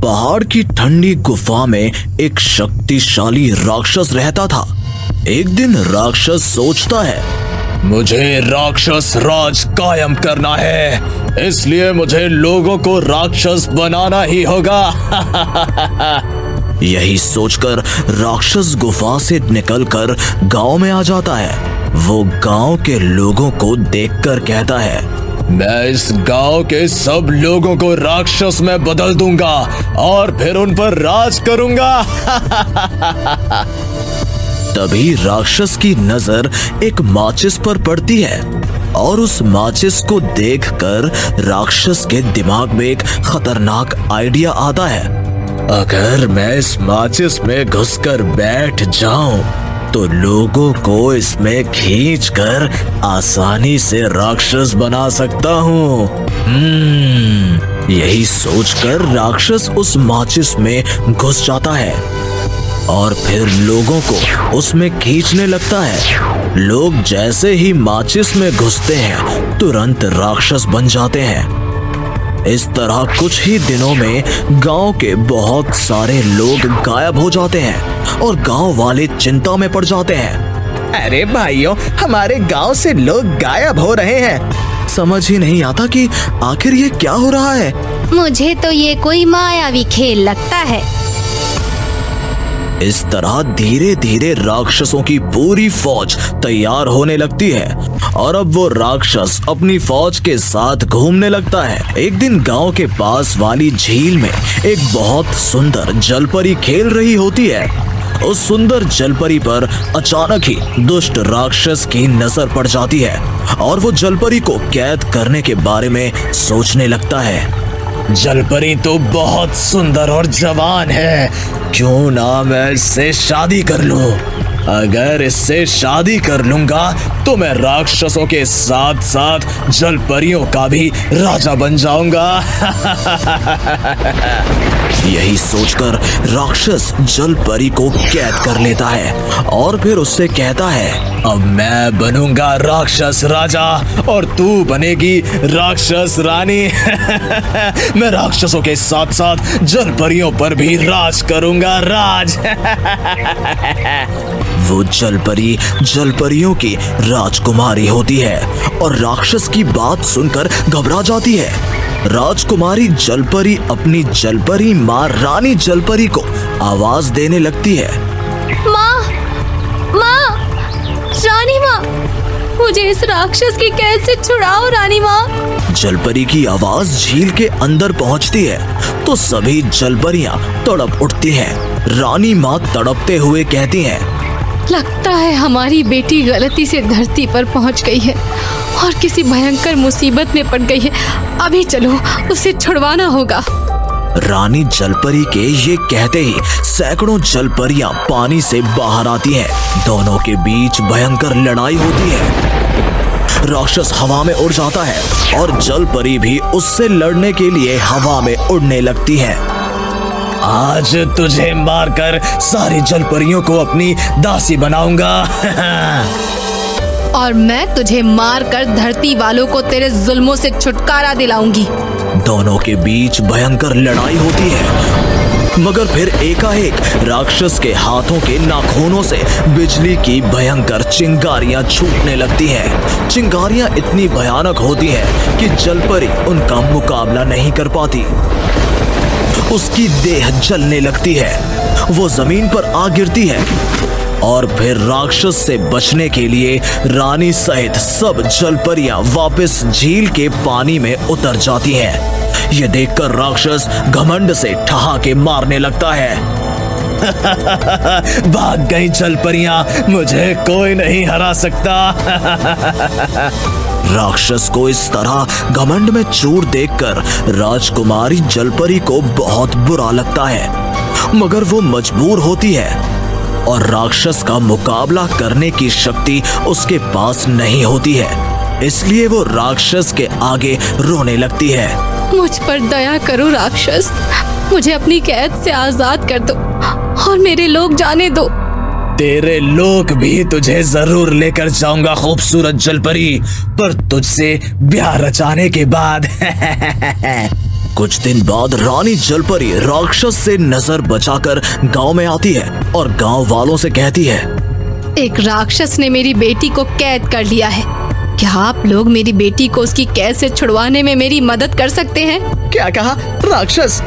पहाड़ की ठंडी गुफा में एक शक्तिशाली राक्षस रहता था। एक दिन राक्षस सोचता है, मुझे राक्षस राज कायम करना है, इसलिए मुझे लोगों को राक्षस बनाना ही होगा। यही सोचकर राक्षस गुफा से निकलकर गांव में आ जाता है। वो गांव के लोगों को देखकर कहता है, मैं इस गांव के सब लोगों को राक्षस में बदल दूंगा और फिर उन पर राज करूंगा। तभी राक्षस की नजर एक माचिस पर पड़ती है और उस माचिस को देखकर राक्षस के दिमाग में एक खतरनाक आइडिया आता है। अगर मैं इस माचिस में घुसकर बैठ जाऊं तो लोगों को इसमें खींचकर आसानी से राक्षस बना सकता हूँ। यही सोचकर राक्षस उस माचिस में घुस जाता है और फिर लोगों को उसमें खींचने लगता है। लोग जैसे ही माचिस में घुसते हैं तुरंत राक्षस बन जाते हैं। इस तरह कुछ ही दिनों में गांव के बहुत सारे लोग गायब हो जाते हैं और गांव वाले चिंता में पड़ जाते हैं। अरे भाइयों, हमारे गांव से लोग गायब हो रहे हैं। समझ ही नहीं आता कि आखिर ये क्या हो रहा है। मुझे तो ये कोई मायावी खेल लगता है। इस तरह धीरे धीरे राक्षसों की पूरी फौज तैयार होने लगती है और अब वो राक्षस अपनी फौज के साथ घूमने लगता है। एक दिन गांव के पास वाली झील में एक बहुत सुंदर जलपरी खेल रही होती है। उस सुंदर जलपरी पर अचानक ही दुष्ट राक्षस की नजर पड़ जाती है और वो जलपरी को कैद करने के बारे में सोचने लगता है। जलपरी तो बहुत सुंदर और जवान है, क्यों ना मैं इससे शादी कर लूं। अगर इससे शादी कर लूंगा तो मैं राक्षसों के साथ साथ जलपरियों का भी राजा बन जाऊंगा। यही सोचकर राक्षस जलपरी को कैद कर लेता है और फिर उससे कहता है, अब मैं बनूंगा राक्षस राजा और तू बनेगी राक्षस रानी। मैं राक्षसों के साथ साथ जलपरियों पर भी राज करूंगा, राज। वो जलपरी जलपरियों की राजकुमारी होती है और राक्षस की बात सुनकर घबरा जाती है। राजकुमारी जलपरी अपनी जलपरी माँ रानी जलपरी को आवाज देने लगती है, माँ, माँ, रानी माँ, मुझे इस राक्षस की कैद से छुड़ाओ रानी माँ। जलपरी की आवाज झील के अंदर पहुंचती है तो सभी जलपरियां तड़प उठती हैं। रानी माँ तड़पते हुए कहती हैं, लगता है हमारी बेटी गलती से धरती पर पहुंच गई है और किसी भयंकर मुसीबत में पड़ गई है। अभी चलो, उसे छुड़वाना होगा। रानी जलपरी के ये कहते ही सैकड़ों जलपरियां पानी से बाहर आती हैं। दोनों के बीच भयंकर लड़ाई होती है। राक्षस हवा में उड़ जाता है और जलपरी भी उससे लड़ने के लिए हवा में उड़ने लगती है। आज तुझे मारकर सारी जलपरियों को अपनी दासी बनाऊंगा। और मैं तुझे मारकर धरती वालों को तेरे जुल्मों से छुटकारा दिलाऊंगी। दोनों के बीच भयंकर लड़ाई होती है मगर फिर एकाएक राक्षस के हाथों के नाखूनों से बिजली की भयंकर चिंगारियां छूटने लगती हैं। चिंगारियां इतनी भयानक होती हैं कि जलपरी उनका मुकाबला नहीं कर पाती। उसकी देह जलने लगती है, वो जमीन पर आ गिरती है और फिर राक्षस से बचने के लिए रानी सहित सब जलपरियां वापस झील के पानी में उतर जाती हैं। ये देखकर राक्षस घमंड से ठहाके मारने लगता है। भाग गई जलपरियां, मुझे कोई नहीं हरा सकता। राक्षस को इस तरह घमंड में चूर देखकर राजकुमारी जलपरी को बहुत बुरा लगता है मगर वो मजबूर होती है और राक्षस का मुकाबला करने की शक्ति उसके पास नहीं होती है, इसलिए वो राक्षस के आगे रोने लगती है। मुझ पर दया करो राक्षस, मुझे अपनी कैद से आजाद कर दो और मेरे लोग जाने दो। तेरे लोग भी तुझे जरूर लेकर जाऊंगा खूबसूरत जलपरी, पर तुझसे ब्याह रचाने के बाद। कुछ दिन बाद रानी जलपरी राक्षस से नजर बचाकर गांव में आती है और गांव वालों से कहती है, एक राक्षस ने मेरी बेटी को कैद कर लिया है। क्या आप लोग मेरी बेटी को उसकी कैद से छुड़वाने में मेरी मदद कर सकते हैं? क्या कहा? राक्षस?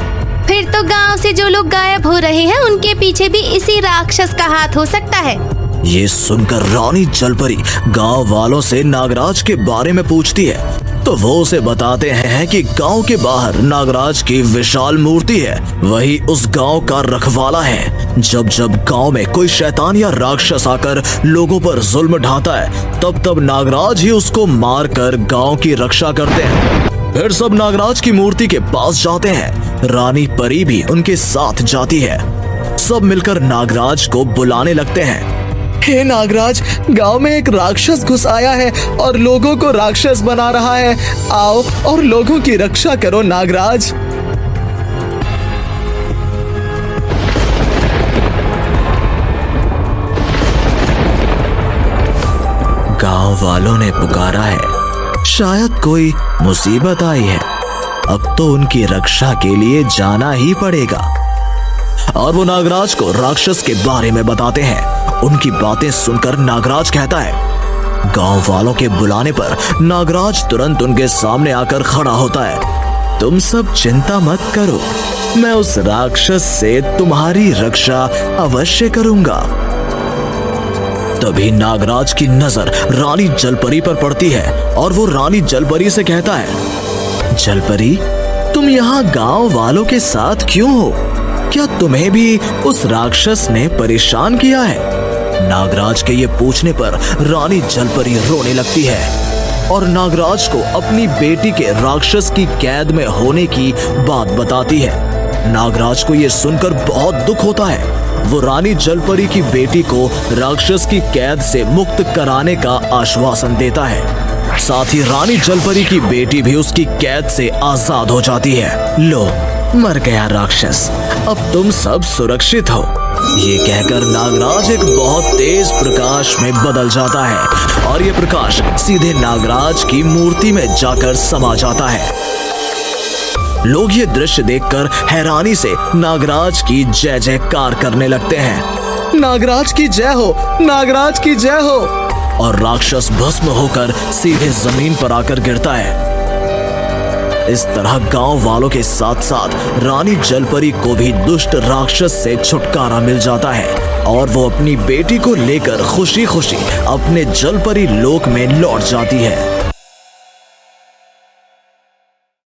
फिर तो गांव से जो लोग गायब हो रहे हैं उनके पीछे भी इसी राक्षस का हाथ हो सकता है। ये सुनकर रानी जलपरी गांव वालों से नागराज के बारे में पूछती है तो वो उसे बताते हैं कि गांव के बाहर नागराज की विशाल मूर्ति है, वही उस गांव का रखवाला है। जब जब गांव में कोई शैतान या राक्षस आकर लोगों पर जुल्म ढाता है तब तब नागराज ही उसको मार कर गांव की रक्षा करते हैं। फिर सब नागराज की मूर्ति के पास जाते हैं। रानी परी भी उनके साथ जाती है। सब मिलकर नागराज को बुलाने लगते हैं। हे नागराज, गांव में एक राक्षस घुस आया है और लोगों को राक्षस बना रहा है। आओ और लोगों की रक्षा करो नागराज। गांव वालों ने पुकारा है, शायद कोई मुसीबत आई है, अब तो उनकी रक्षा के लिए जाना ही पड़ेगा। और वो नागराज को राक्षस के बारे में बताते हैं। उनकी बातें सुनकर नागराज कहता है, गांव वालों के बुलाने पर नागराज तुरंत उनके सामने आकर खड़ा होता है। तुम सब चिंता मत करो, मैं उस राक्षस से तुम्हारी रक्षा अवश्य करूंगा। तभी नागराज की नजर रानी जलपरी पर पड़ती है और वो रानी जलपरी से कहता है, जलपरी, तुम यहाँ गांव वालों के साथ क्यों हो? क्या तुम्हें भी उस राक्षस ने परेशान किया है? नागराज के ये पूछने पर रानी जलपरी रोने लगती है और नागराज को अपनी बेटी के राक्षस की कैद में होने की बात बताती है। नागराज को ये सुनकर बहुत दुख होता है। वो रानी जलपरी की बेटी को राक्षस की कैद से मुक्त कराने का आश्वासन देता है। साथ ही रानी जलपरी की बेटी भी उसकी कैद से आजाद हो जाती है। लो, मर गया राक्षस, अब तुम सब सुरक्षित हो। ये कहकर नागराज एक बहुत तेज प्रकाश में बदल जाता है और ये प्रकाश सीधे नागराज की मूर्ति में जाकर समा जाता है। लोग ये दृश्य देखकर हैरानी से नागराज की जय जयकार करने लगते हैं। नागराज की जय हो, नागराज की जय हो। और राक्षस भस्म होकर सीधे जमीन पर आकर गिरता है। इस तरह गांव वालों के साथ साथ रानी जलपरी को भी दुष्ट राक्षस से छुटकारा मिल जाता है और वो अपनी बेटी को लेकर खुशी खुशी अपने जलपरी लोक में लौट जाती है।